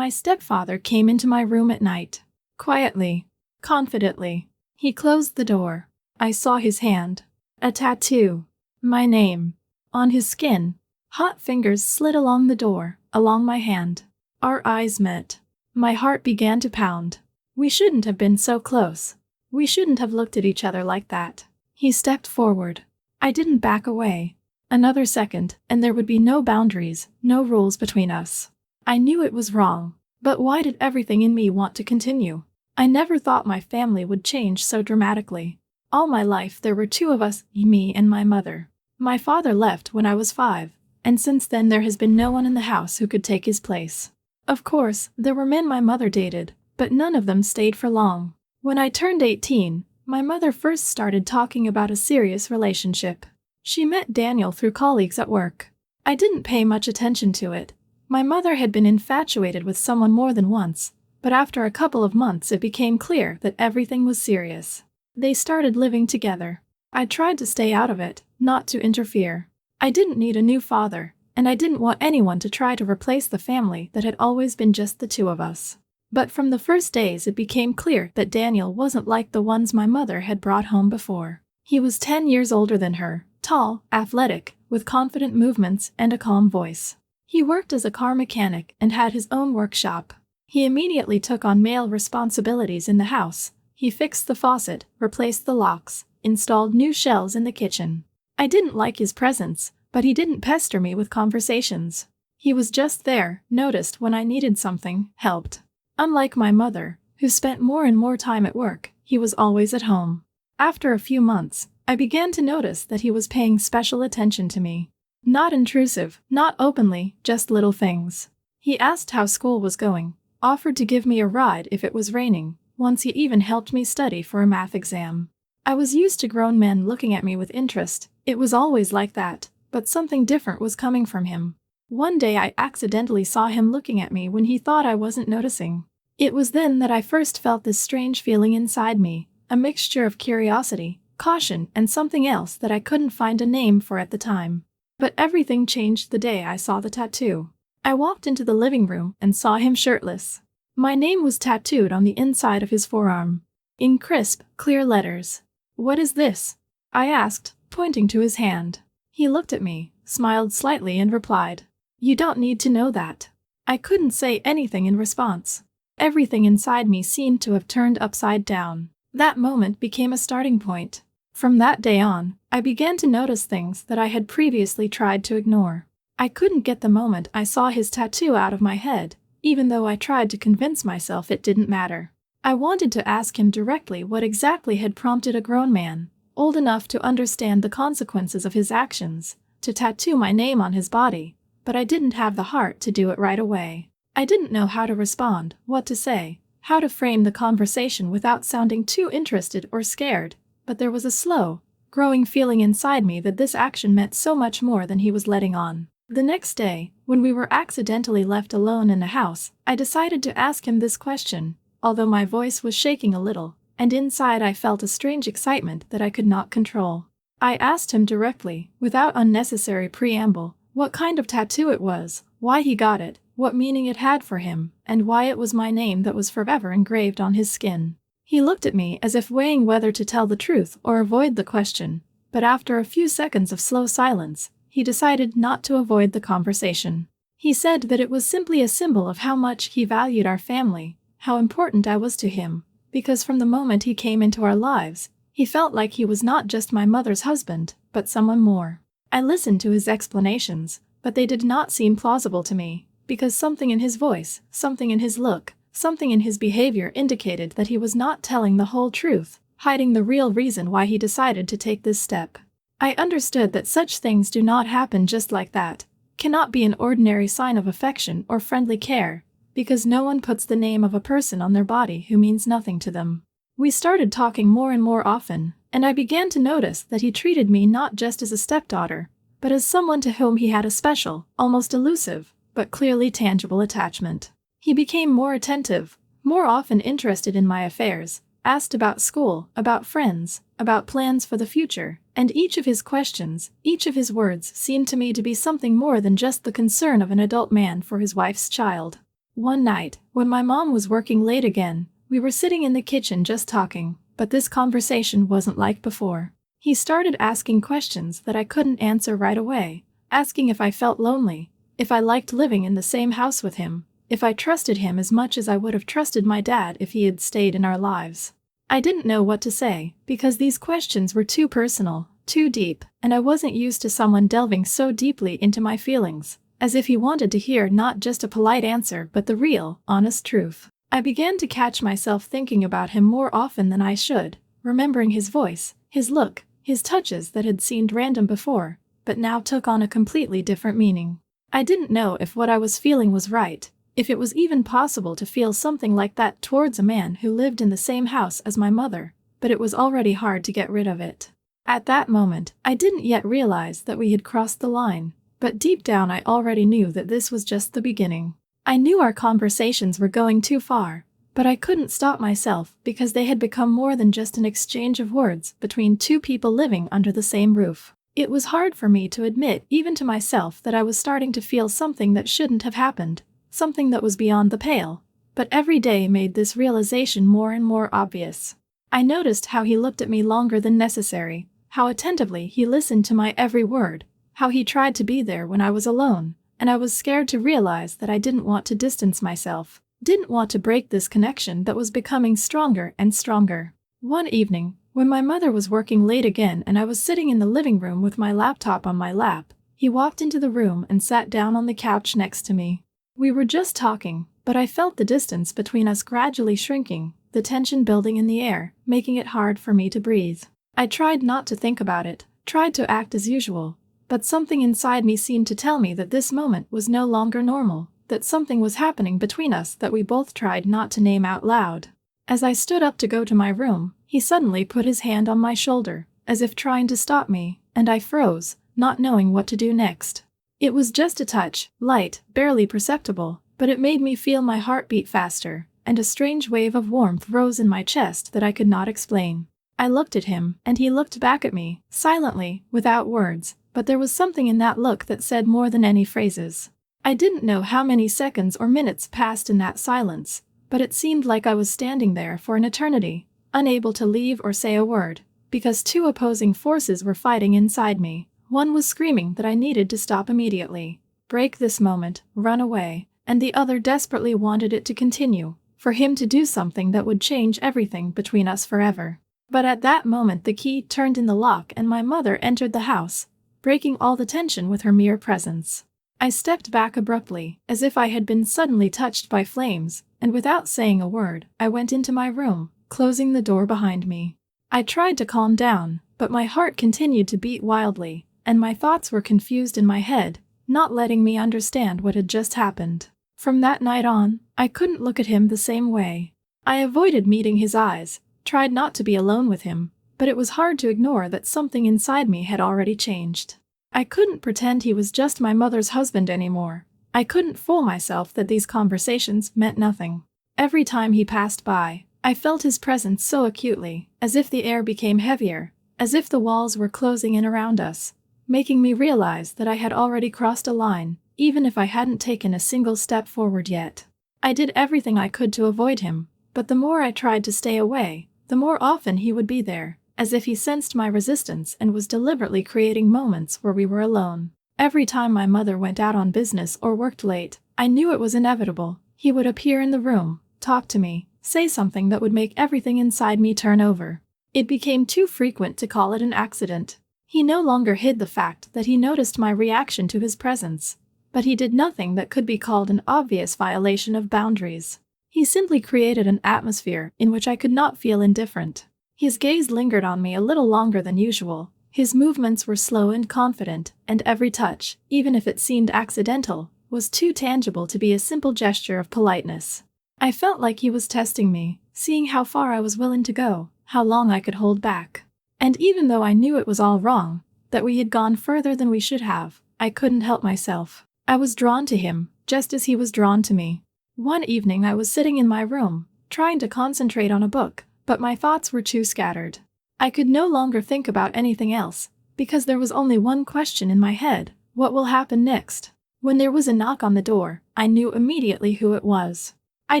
My stepfather came into my room at night. Quietly, confidently. He closed the door. I saw his hand. A tattoo. My name. On his skin. Hot fingers slid along the door, along my hand. Our eyes met. My heart began to pound. We shouldn't have been so close. We shouldn't have looked at each other like that. He stepped forward. I didn't back away. Another second, and there would be no boundaries, no rules between us. I knew it was wrong, but why did everything in me want to continue? I never thought my family would change so dramatically. All my life there were two of us, me and my mother. My father left when I was 5, and since then there has been no one in the house who could take his place. Of course, there were men my mother dated, but none of them stayed for long. When I turned 18, my mother first started talking about a serious relationship. She met Daniel through colleagues at work. I didn't pay much attention to it. My mother had been infatuated with someone more than once, but after a couple of months it became clear that everything was serious. They started living together. I tried to stay out of it, not to interfere. I didn't need a new father, and I didn't want anyone to try to replace the family that had always been just the two of us. But from the first days it became clear that Daniel wasn't like the ones my mother had brought home before. He was 10 years older than her, tall, athletic, with confident movements and a calm voice. He worked as a car mechanic and had his own workshop. He immediately took on male responsibilities in the house. He fixed the faucet, replaced the locks, installed new shelves in the kitchen. I didn't like his presence, but he didn't pester me with conversations. He was just there, noticed when I needed something, helped. Unlike my mother, who spent more and more time at work, he was always at home. After a few months, I began to notice that he was paying special attention to me. Not intrusive, not openly, just little things. He asked how school was going, offered to give me a ride if it was raining. Once he even helped me study for a math exam. I was used to grown men looking at me with interest. It was always like that, but something different was coming from him. One day I accidentally saw him looking at me when he thought I wasn't noticing. It was then that I first felt this strange feeling inside me, a mixture of curiosity, caution, and something else that I couldn't find a name for at the time. But everything changed the day I saw the tattoo. I walked into the living room and saw him shirtless. My name was tattooed on the inside of his forearm. In crisp, clear letters. "What is this?" I asked, pointing to his hand. He looked at me, smiled slightly and replied, "You don't need to know that." I couldn't say anything in response. Everything inside me seemed to have turned upside down. That moment became a starting point. From that day on, I began to notice things that I had previously tried to ignore. I couldn't get the moment I saw his tattoo out of my head, even though I tried to convince myself it didn't matter. I wanted to ask him directly what exactly had prompted a grown man, old enough to understand the consequences of his actions, to tattoo my name on his body, but I didn't have the heart to do it right away. I didn't know how to respond, what to say, how to frame the conversation without sounding too interested or scared, but there was a slow, growing feeling inside me that this action meant so much more than he was letting on. The next day, when we were accidentally left alone in the house, I decided to ask him this question, although my voice was shaking a little, and inside I felt a strange excitement that I could not control. I asked him directly, without unnecessary preamble, what kind of tattoo it was, why he got it, what meaning it had for him, and why it was my name that was forever engraved on his skin. He looked at me as if weighing whether to tell the truth or avoid the question, but after a few seconds of slow silence, he decided not to avoid the conversation. He said that it was simply a symbol of how much he valued our family, how important I was to him, because from the moment he came into our lives, he felt like he was not just my mother's husband, but someone more. I listened to his explanations, but they did not seem plausible to me, because something in his voice, something in his look, something in his behavior indicated that he was not telling the whole truth, hiding the real reason why he decided to take this step. I understood that such things do not happen just like that, cannot be an ordinary sign of affection or friendly care, because no one puts the name of a person on their body who means nothing to them. We started talking more and more often, and I began to notice that he treated me not just as a stepdaughter, but as someone to whom he had a special, almost elusive, but clearly tangible attachment. He became more attentive, more often interested in my affairs, asked about school, about friends, about plans for the future, and each of his questions, each of his words seemed to me to be something more than just the concern of an adult man for his wife's child. One night, when my mom was working late again, we were sitting in the kitchen just talking, but this conversation wasn't like before. He started asking questions that I couldn't answer right away, asking if I felt lonely, if I liked living in the same house with him, if I trusted him as much as I would have trusted my dad if he had stayed in our lives. I didn't know what to say, because these questions were too personal, too deep, and I wasn't used to someone delving so deeply into my feelings, as if he wanted to hear not just a polite answer but the real, honest truth. I began to catch myself thinking about him more often than I should, remembering his voice, his look, his touches that had seemed random before, but now took on a completely different meaning. I didn't know if what I was feeling was right, if it was even possible to feel something like that towards a man who lived in the same house as my mother, but it was already hard to get rid of it. At that moment, I didn't yet realize that we had crossed the line, but deep down I already knew that this was just the beginning. I knew our conversations were going too far, but I couldn't stop myself because they had become more than just an exchange of words between two people living under the same roof. It was hard for me to admit even to myself that I was starting to feel something that shouldn't have happened, something that was beyond the pale, but every day made this realization more and more obvious. I noticed how he looked at me longer than necessary, how attentively he listened to my every word, how he tried to be there when I was alone, and I was scared to realize that I didn't want to distance myself, didn't want to break this connection that was becoming stronger and stronger. One evening, when my mother was working late again and I was sitting in the living room with my laptop on my lap, he walked into the room and sat down on the couch next to me. We were just talking, but I felt the distance between us gradually shrinking, the tension building in the air, making it hard for me to breathe. I tried not to think about it, tried to act as usual, but something inside me seemed to tell me that this moment was no longer normal, that something was happening between us that we both tried not to name out loud. As I stood up to go to my room, he suddenly put his hand on my shoulder, as if trying to stop me, and I froze, not knowing what to do next. It was just a touch, light, barely perceptible, but it made me feel my heart beat faster, and a strange wave of warmth rose in my chest that I could not explain. I looked at him, and he looked back at me, silently, without words, but there was something in that look that said more than any phrases. I didn't know how many seconds or minutes passed in that silence, but it seemed like I was standing there for an eternity, unable to leave or say a word, because two opposing forces were fighting inside me. One was screaming that I needed to stop immediately, break this moment, run away, and the other desperately wanted it to continue, for him to do something that would change everything between us forever. But at that moment the key turned in the lock and my mother entered the house, breaking all the tension with her mere presence. I stepped back abruptly, as if I had been suddenly touched by flames, and without saying a word, I went into my room, closing the door behind me. I tried to calm down, but my heart continued to beat wildly, and my thoughts were confused in my head, not letting me understand what had just happened. From that night on, I couldn't look at him the same way. I avoided meeting his eyes, tried not to be alone with him, but it was hard to ignore that something inside me had already changed. I couldn't pretend he was just my mother's husband anymore. I couldn't fool myself that these conversations meant nothing. Every time he passed by, I felt his presence so acutely, as if the air became heavier, as if the walls were closing in around us, making me realize that I had already crossed a line, even if I hadn't taken a single step forward yet. I did everything I could to avoid him, but the more I tried to stay away, the more often he would be there, as if he sensed my resistance and was deliberately creating moments where we were alone. Every time my mother went out on business or worked late, I knew it was inevitable. He would appear in the room, talk to me, say something that would make everything inside me turn over. It became too frequent to call it an accident. He no longer hid the fact that he noticed my reaction to his presence, but he did nothing that could be called an obvious violation of boundaries. He simply created an atmosphere in which I could not feel indifferent. His gaze lingered on me a little longer than usual. His movements were slow and confident, and every touch, even if it seemed accidental, was too tangible to be a simple gesture of politeness. I felt like he was testing me, seeing how far I was willing to go, how long I could hold back. And even though I knew it was all wrong, that we had gone further than we should have, I couldn't help myself. I was drawn to him, just as he was drawn to me. One evening I was sitting in my room, trying to concentrate on a book, but my thoughts were too scattered. I could no longer think about anything else, because there was only one question in my head: what will happen next? When there was a knock on the door, I knew immediately who it was. I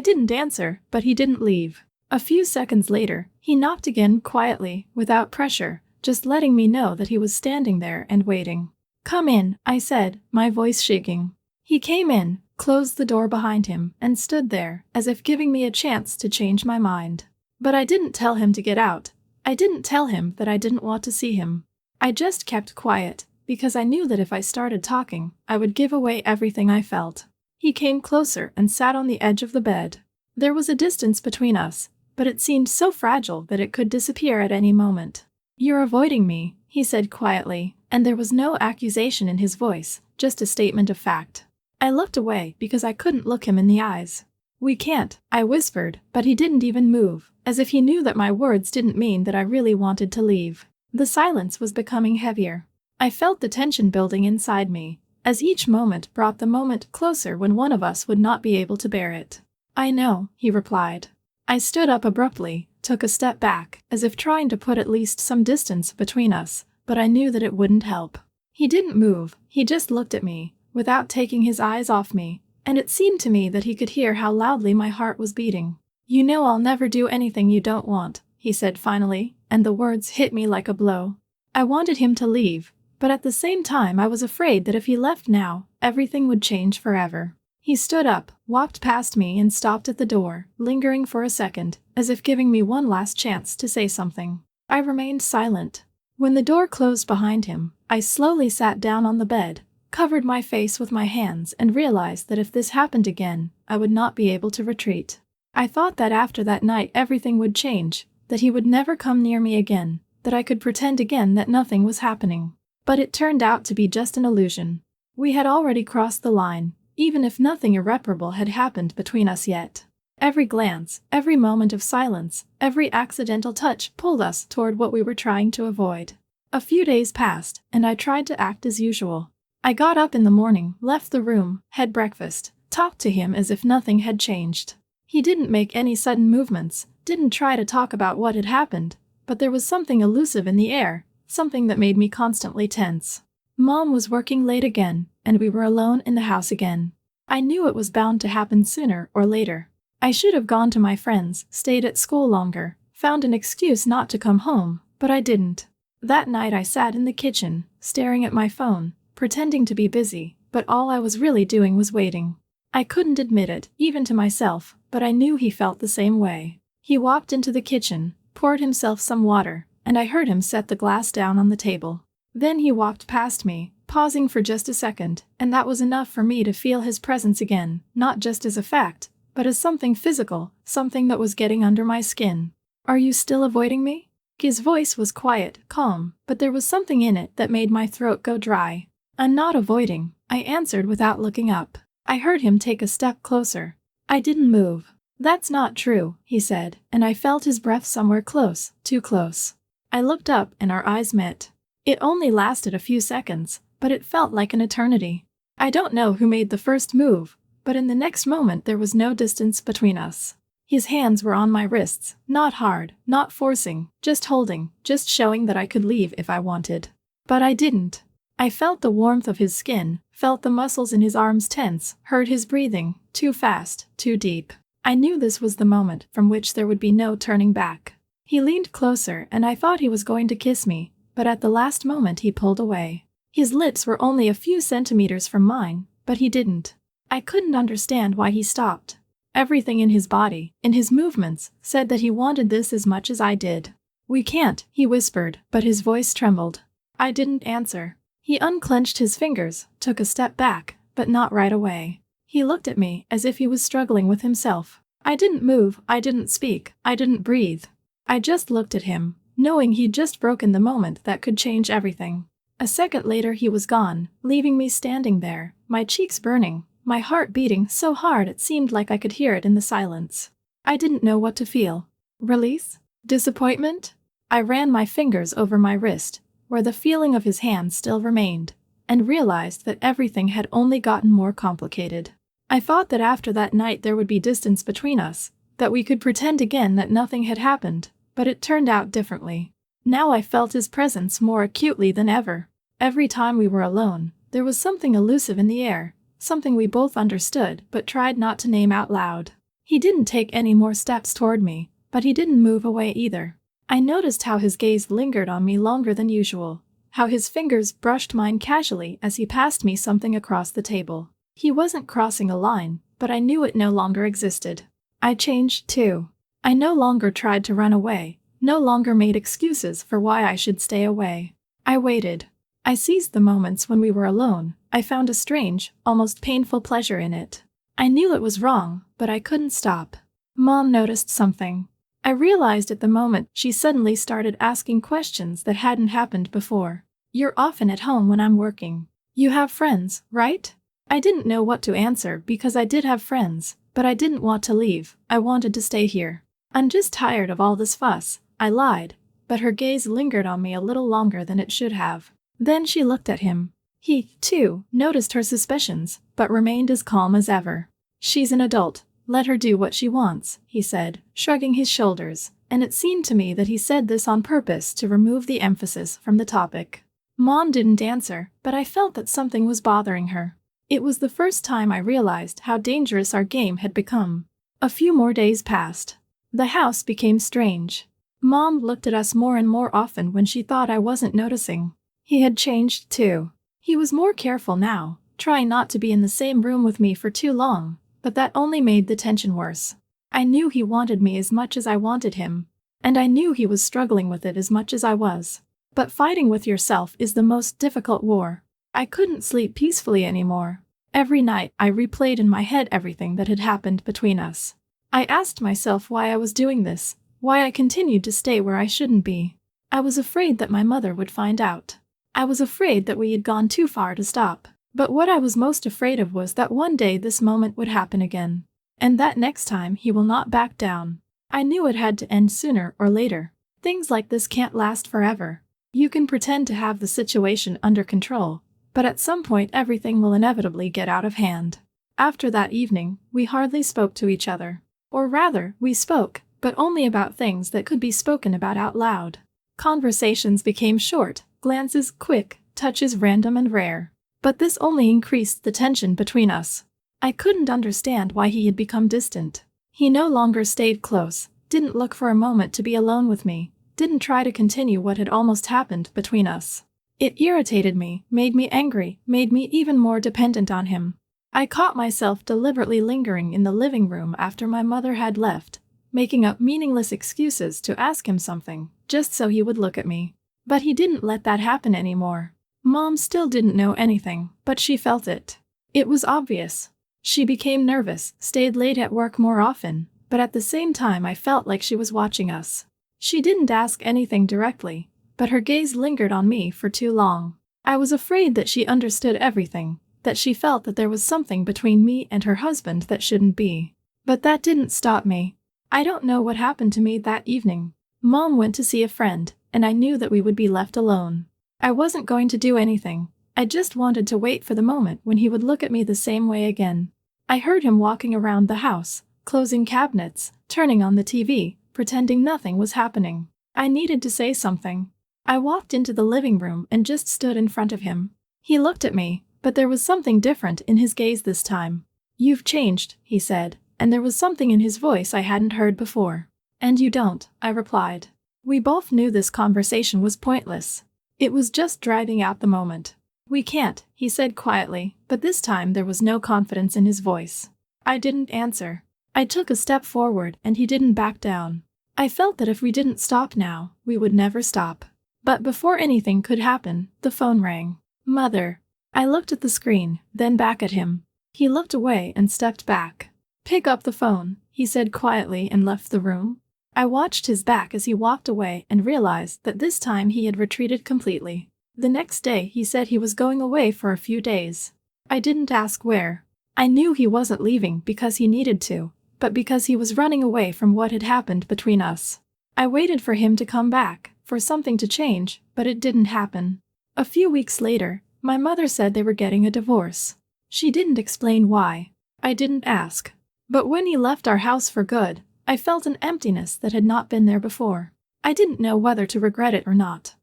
didn't answer, but he didn't leave. A few seconds later, he knocked again quietly, without pressure, just letting me know that he was standing there and waiting. "Come in," I said, my voice shaking. He came in, closed the door behind him, and stood there, as if giving me a chance to change my mind. But I didn't tell him to get out. I didn't tell him that I didn't want to see him. I just kept quiet, because I knew that if I started talking, I would give away everything I felt. He came closer and sat on the edge of the bed. There was a distance between us, but it seemed so fragile that it could disappear at any moment. "You're avoiding me," he said quietly, and there was no accusation in his voice, just a statement of fact. I looked away because I couldn't look him in the eyes. "We can't," I whispered, but he didn't even move, as if he knew that my words didn't mean that I really wanted to leave. The silence was becoming heavier. I felt the tension building inside me, as each moment brought the moment closer when one of us would not be able to bear it. "I know," he replied. I stood up abruptly, took a step back, as if trying to put at least some distance between us, but I knew that it wouldn't help. He didn't move, he just looked at me, without taking his eyes off me, and it seemed to me that he could hear how loudly my heart was beating. "You know I'll never do anything you don't want," he said finally, and the words hit me like a blow. I wanted him to leave, but at the same time I was afraid that if he left now, everything would change forever. He stood up, walked past me and stopped at the door, lingering for a second, as if giving me one last chance to say something. I remained silent. When the door closed behind him, I slowly sat down on the bed, covered my face with my hands and realized that if this happened again, I would not be able to retreat. I thought that after that night everything would change, that he would never come near me again, that I could pretend again that nothing was happening. But it turned out to be just an illusion. We had already crossed the line, even if nothing irreparable had happened between us yet. Every glance, every moment of silence, every accidental touch pulled us toward what we were trying to avoid. A few days passed, and I tried to act as usual. I got up in the morning, left the room, had breakfast, talked to him as if nothing had changed. He didn't make any sudden movements, didn't try to talk about what had happened, but there was something elusive in the air, something that made me constantly tense. Mom was working late again, and we were alone in the house again. I knew it was bound to happen sooner or later. I should have gone to my friends, stayed at school longer, found an excuse not to come home, but I didn't. That night I sat in the kitchen, staring at my phone, pretending to be busy, but all I was really doing was waiting. I couldn't admit it, even to myself, but I knew he felt the same way. He walked into the kitchen, poured himself some water, and I heard him set the glass down on the table. Then he walked past me, pausing for just a second, and that was enough for me to feel his presence again, not just as a fact, but as something physical, something that was getting under my skin. "Are you still avoiding me?" His voice was quiet, calm, but there was something in it that made my throat go dry. "I'm not avoiding," I answered without looking up. I heard him take a step closer. I didn't move. "That's not true," he said, and I felt his breath somewhere close, too close. I looked up and our eyes met. It only lasted a few seconds, but it felt like an eternity. I don't know who made the first move, but in the next moment there was no distance between us. His hands were on my wrists, not hard, not forcing, just holding, just showing that I could leave if I wanted. But I didn't. I felt the warmth of his skin, felt the muscles in his arms tense, heard his breathing, too fast, too deep. I knew this was the moment from which there would be no turning back. He leaned closer and I thought he was going to kiss me, but at the last moment he pulled away. His lips were only a few centimeters from mine, but he didn't. I couldn't understand why he stopped. Everything in his body, in his movements, said that he wanted this as much as I did. "We can't," he whispered, but his voice trembled. I didn't answer. He unclenched his fingers, took a step back, but not right away. He looked at me as if he was struggling with himself. I didn't move, I didn't speak, I didn't breathe. I just looked at him, knowing he'd just broken the moment that could change everything. A second later he was gone, leaving me standing there, my cheeks burning, my heart beating so hard it seemed like I could hear it in the silence. I didn't know what to feel. Release? Disappointment? I ran my fingers over my wrist, where the feeling of his hand still remained, and realized that everything had only gotten more complicated. I thought that after that night there would be distance between us, that we could pretend again that nothing had happened, but it turned out differently. Now I felt his presence more acutely than ever. Every time we were alone, there was something elusive in the air, something we both understood but tried not to name out loud. He didn't take any more steps toward me, but he didn't move away either. I noticed how his gaze lingered on me longer than usual, how his fingers brushed mine casually as he passed me something across the table. He wasn't crossing a line, but I knew it no longer existed. I changed too. I no longer tried to run away, no longer made excuses for why I should stay away. I waited. I seized the moments when we were alone. I found a strange, almost painful pleasure in it. I knew it was wrong, but I couldn't stop. Mom noticed something. I realized at the moment she suddenly started asking questions that hadn't happened before. "You're often at home when I'm working. You have friends, right?" I didn't know what to answer because I did have friends, but I didn't want to leave. I wanted to stay here. "I'm just tired of all this fuss," I lied, but her gaze lingered on me a little longer than it should have. Then she looked at him. He, too, noticed her suspicions, but remained as calm as ever. "She's an adult. Let her do what she wants," he said, shrugging his shoulders, and it seemed to me that he said this on purpose to remove the emphasis from the topic. Mom didn't answer, but I felt that something was bothering her. It was the first time I realized how dangerous our game had become. A few more days passed. The house became strange. Mom looked at us more and more often when she thought I wasn't noticing. He had changed too. He was more careful now, trying not to be in the same room with me for too long, but that only made the tension worse. I knew he wanted me as much as I wanted him, and I knew he was struggling with it as much as I was. But fighting with yourself is the most difficult war. I couldn't sleep peacefully anymore. Every night I replayed in my head everything that had happened between us. I asked myself why I was doing this, why I continued to stay where I shouldn't be. I was afraid that my mother would find out. I was afraid that we had gone too far to stop. But what I was most afraid of was that one day this moment would happen again. And that next time he will not back down. I knew it had to end sooner or later. Things like this can't last forever. You can pretend to have the situation under control, but at some point everything will inevitably get out of hand. After that evening, we hardly spoke to each other. Or rather, we spoke, but only about things that could be spoken about out loud. Conversations became short, glances quick, touches random and rare. But this only increased the tension between us. I couldn't understand why he had become distant. He no longer stayed close, didn't look for a moment to be alone with me, didn't try to continue what had almost happened between us. It irritated me, made me angry, made me even more dependent on him. I caught myself deliberately lingering in the living room after my mother had left, making up meaningless excuses to ask him something, just so he would look at me. But he didn't let that happen anymore. Mom still didn't know anything, but she felt it. It was obvious. She became nervous, stayed late at work more often, but at the same time I felt like she was watching us. She didn't ask anything directly, but her gaze lingered on me for too long. I was afraid that she understood everything, that she felt that there was something between me and her husband that shouldn't be. But that didn't stop me. I don't know what happened to me that evening. Mom went to see a friend, and I knew that we would be left alone. I wasn't going to do anything. I just wanted to wait for the moment when he would look at me the same way again. I heard him walking around the house, closing cabinets, turning on the TV, pretending nothing was happening. I needed to say something. I walked into the living room and just stood in front of him. He looked at me, but there was something different in his gaze this time. "You've changed," he said, and there was something in his voice I hadn't heard before. "And you don't," I replied. We both knew this conversation was pointless. It was just dragging out the moment. "We can't," he said quietly, but this time there was no confidence in his voice. I didn't answer. I took a step forward and he didn't back down. I felt that if we didn't stop now, we would never stop. But before anything could happen, the phone rang. "Mother." I looked at the screen, then back at him. He looked away and stepped back. "Pick up the phone," he said quietly and left the room. I watched his back as he walked away and realized that this time he had retreated completely. The next day he said he was going away for a few days. I didn't ask where. I knew he wasn't leaving because he needed to, but because he was running away from what had happened between us. I waited for him to come back, for something to change, but it didn't happen. A few weeks later, my mother said they were getting a divorce. She didn't explain why. I didn't ask. But when he left our house for good, I felt an emptiness that had not been there before. I didn't know whether to regret it or not.